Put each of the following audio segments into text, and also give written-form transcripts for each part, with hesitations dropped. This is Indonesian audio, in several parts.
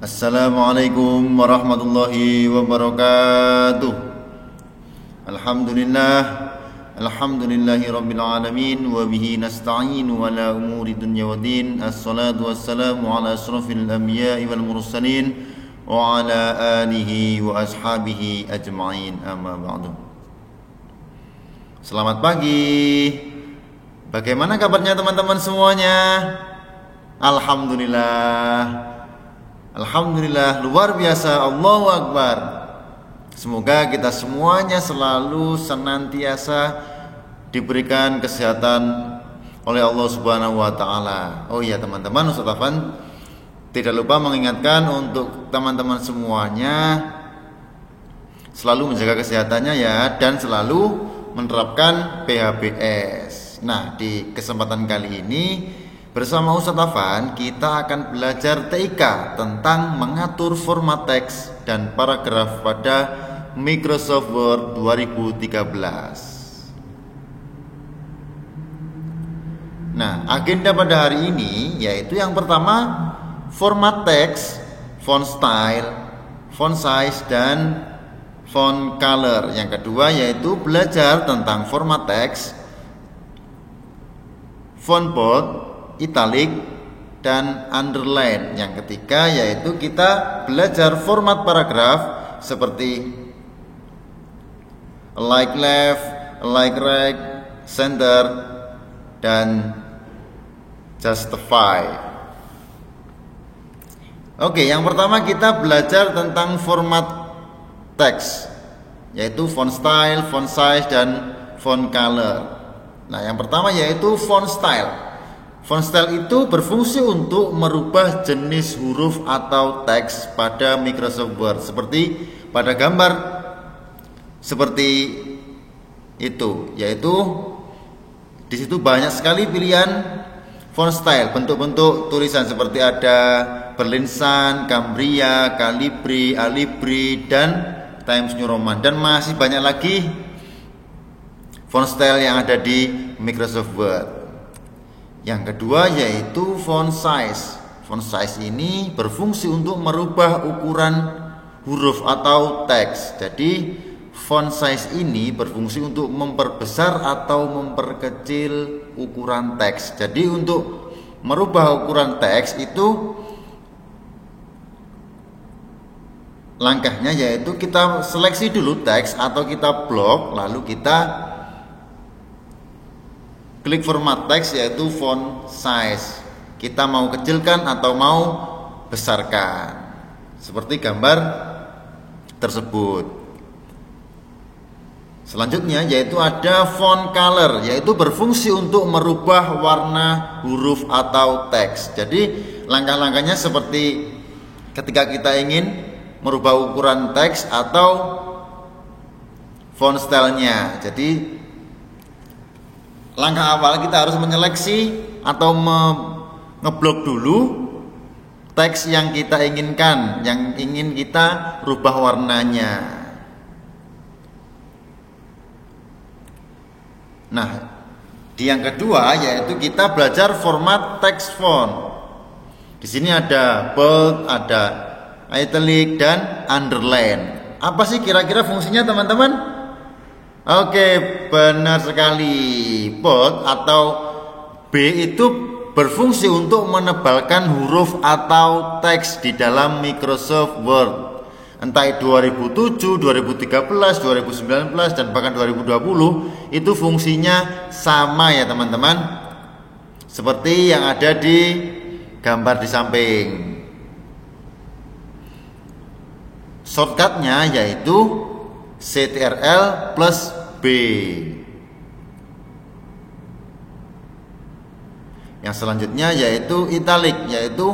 Assalamualaikum warahmatullahi wabarakatuh. Alhamdulillah, alhamdulillahi rabbil alamin, wa bihi nasta'inu ala umuri dunya waddin. Assalatu wassalamu ala asrafil anbiya'i wal mursalin wa ala alihi wa ashabihi ajma'in, amma ba'du. Selamat pagi. Bagaimana kabarnya teman-teman semuanya? Alhamdulillah, luar biasa, Allahu Akbar. Semoga kita semuanya selalu senantiasa diberikan kesehatan oleh Allah Subhanahu wa taala. Oh iya teman-teman, Ustaz Afan tidak lupa mengingatkan untuk teman-teman semuanya selalu menjaga kesehatannya ya, dan selalu menerapkan PHBS. Nah, di kesempatan kali ini bersama Ustaz Afan kita akan belajar TIK tentang mengatur format teks dan paragraf pada Microsoft Word 2013. Nah, agenda pada hari ini yaitu yang pertama format teks, font style, font size, dan font color. Yang kedua yaitu belajar tentang format teks, font bold, italic, dan underline. Yang ketiga yaitu kita belajar format paragraf seperti like left, like right, center, dan justify. Oke, yang pertama kita belajar tentang format teks, yaitu font style, font size, dan font color. Nah, yang pertama yaitu font style. Font style itu berfungsi untuk merubah jenis huruf atau teks pada Microsoft Word, seperti pada gambar seperti itu, yaitu di situ banyak sekali pilihan font style, bentuk-bentuk tulisan seperti ada Berlinsan, Cambria, Calibri, Alibri, dan Times New Roman, dan masih banyak lagi font style yang ada di Microsoft Word. Yang kedua yaitu font size. Font size ini berfungsi untuk merubah ukuran huruf atau teks. Jadi font size ini berfungsi untuk memperbesar atau memperkecil ukuran teks. Jadi untuk merubah ukuran teks itu langkahnya yaitu kita seleksi dulu teks atau kita blok, lalu kita klik format teks yaitu font size. Kita mau kecilkan atau mau besarkan seperti gambar tersebut. Selanjutnya yaitu ada font color, yaitu berfungsi untuk merubah warna huruf atau teks. Jadi langkah-langkahnya seperti ketika kita ingin merubah ukuran teks atau font stylenya. Jadi langkah awal kita harus menyeleksi atau ngeblok dulu teks yang kita inginkan, yang ingin kita rubah warnanya. Nah, di yang kedua yaitu kita belajar format text font. Di sini ada bold, ada italic, dan underline. Apa sih kira-kira fungsinya teman-teman? Oke, benar sekali. Bold atau B itu berfungsi untuk menebalkan huruf atau teks di dalam Microsoft Word. Entah 2007, 2013, 2019, dan bahkan 2020, itu fungsinya sama ya teman-teman. Seperti yang ada di gambar di samping. Shortcutnya yaitu CTRL plus B. Yang selanjutnya yaitu italic, yaitu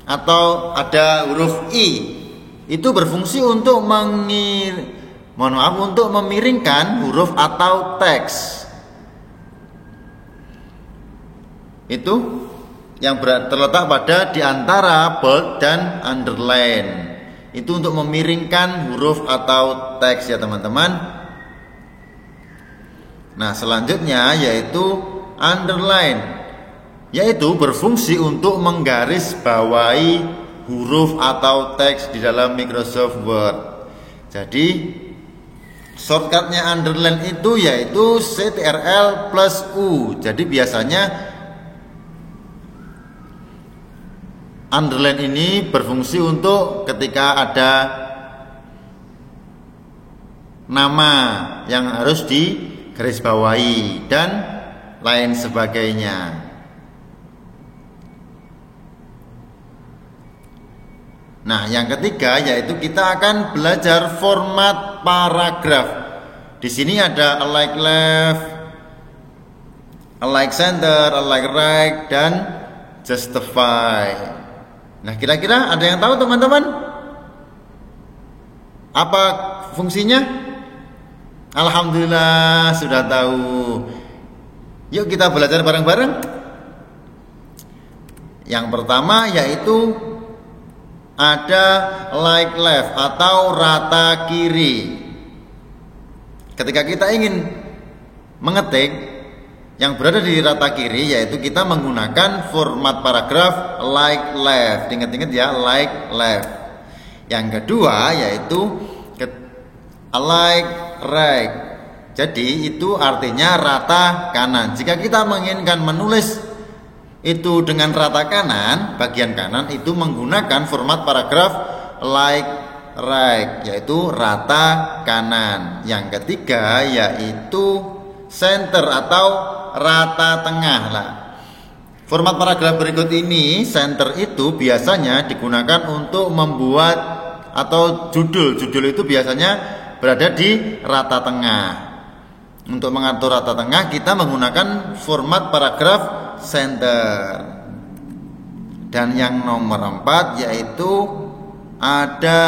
atau ada huruf I. Itu berfungsi untuk untuk memiringkan huruf atau teks. Itu yang terletak pada di antara bold dan underline. Itu untuk memiringkan huruf atau teks ya teman-teman. Nah, selanjutnya yaitu underline, yaitu berfungsi untuk menggarisbawahi huruf atau teks di dalam Microsoft Word. Jadi shortcutnya underline itu yaitu CTRL plus U. Jadi biasanya underline ini berfungsi untuk ketika ada nama yang harus digarisbawahi dan lain sebagainya. Nah, yang ketiga yaitu kita akan belajar format paragraf. Di sini ada alike left, alike center, alike right, dan justify. Nah, kira-kira ada yang tahu teman-teman? Apa fungsinya? Alhamdulillah sudah tahu. Yuk kita belajar bareng-bareng. Yang pertama yaitu ada like left atau rata kiri. Ketika kita ingin mengetik yang berada di rata kiri, yaitu kita menggunakan format paragraf like left. Ingat-ingat ya, like left. Yang kedua yaitu like right. Jadi itu artinya rata kanan. Jika kita menginginkan menulis itu dengan rata kanan, bagian kanan itu menggunakan format paragraf like right, yaitu rata kanan. Yang ketiga yaitu center atau rata tengah. Nah, format paragraf berikut ini, center itu biasanya digunakan untuk membuat atau judul. Judul itu biasanya berada di rata tengah. Untuk mengatur rata tengah kita menggunakan format paragraf center. Dan yang nomor 4 yaitu ada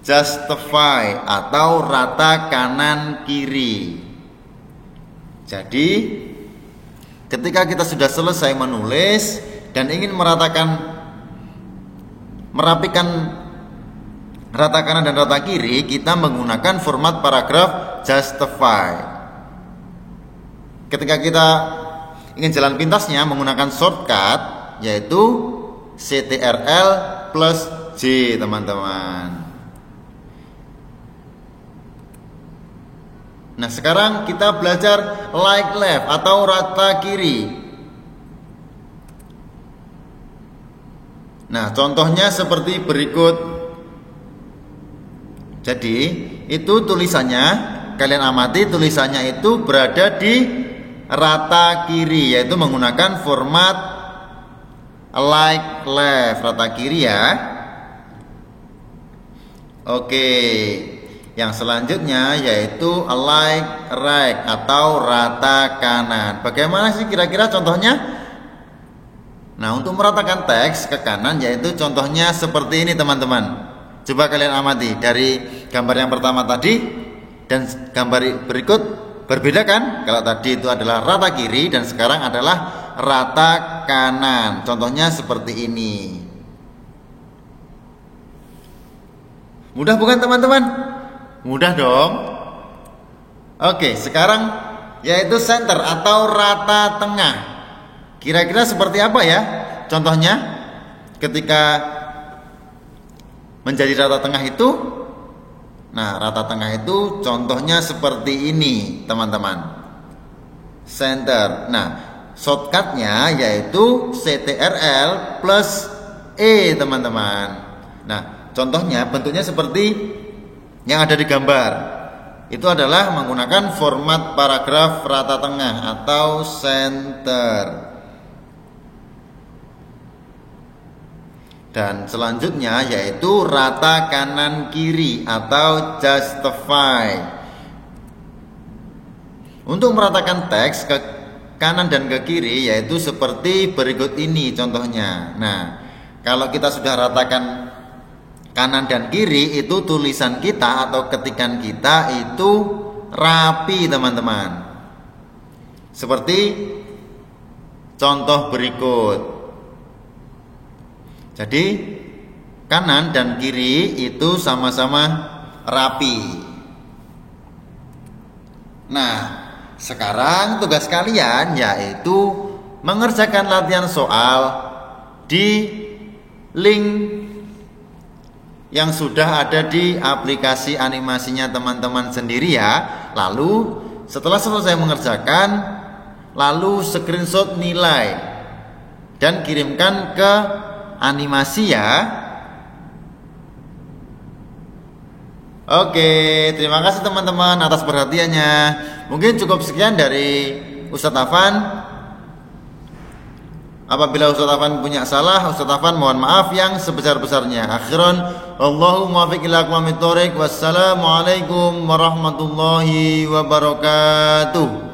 justify atau rata kanan kiri. Jadi ketika kita sudah selesai menulis dan ingin merapikan rata kanan dan rata kiri, kita menggunakan format paragraf justify. Ketika kita ingin jalan pintasnya menggunakan shortcut yaitu CTRL plus J, teman-teman. Nah, sekarang kita belajar like left atau rata kiri. Nah, contohnya seperti berikut. Jadi, itu tulisannya, kalian amati tulisannya itu berada di rata kiri, yaitu menggunakan format like left, rata kiri ya. Oke, yang selanjutnya yaitu like right atau rata kanan. Bagaimana sih kira-kira contohnya? Nah, untuk meratakan teks ke kanan yaitu contohnya seperti ini, teman-teman. Coba kalian amati dari gambar yang pertama tadi dan gambar berikut. Berbeda kan? Kalau tadi itu adalah rata kiri dan sekarang adalah rata kanan. Contohnya seperti ini. Mudah bukan teman-teman? Mudah dong. Oke, sekarang yaitu center atau rata tengah. Kira-kira seperti apa ya? Contohnya ketika menjadi rata tengah itu. Nah, rata tengah itu contohnya seperti ini, teman-teman. Center. Nah, shortcutnya yaitu CTRL plus E, teman-teman. Nah, contohnya bentuknya seperti yang ada di gambar. Itu adalah menggunakan format paragraf rata tengah atau center. Dan selanjutnya yaitu rata kanan kiri atau justify. Untuk meratakan teks ke kanan dan ke kiri yaitu seperti berikut ini contohnya. Nah, kalau kita sudah ratakan kanan dan kiri, itu tulisan kita atau ketikan kita itu rapi, teman-teman. Seperti contoh berikut. Jadi kanan dan kiri itu sama-sama rapi. Nah, sekarang tugas kalian yaitu mengerjakan latihan soal di link yang sudah ada di aplikasi animasinya teman-teman sendiri ya. Lalu setelah selesai mengerjakan, lalu screenshot nilai dan kirimkan ke animasi ya. Oke, terima kasih teman-teman atas perhatiannya. Mungkin cukup sekian dari Ustadz Afan. Apabila Ustadz Afan punya salah, Ustadz Afan mohon maaf yang sebesar-besarnya. Akhiran, Allahu muwaffiq ila aqwamit thoriq. Wassalamualaikum warahmatullahi wabarakatuh.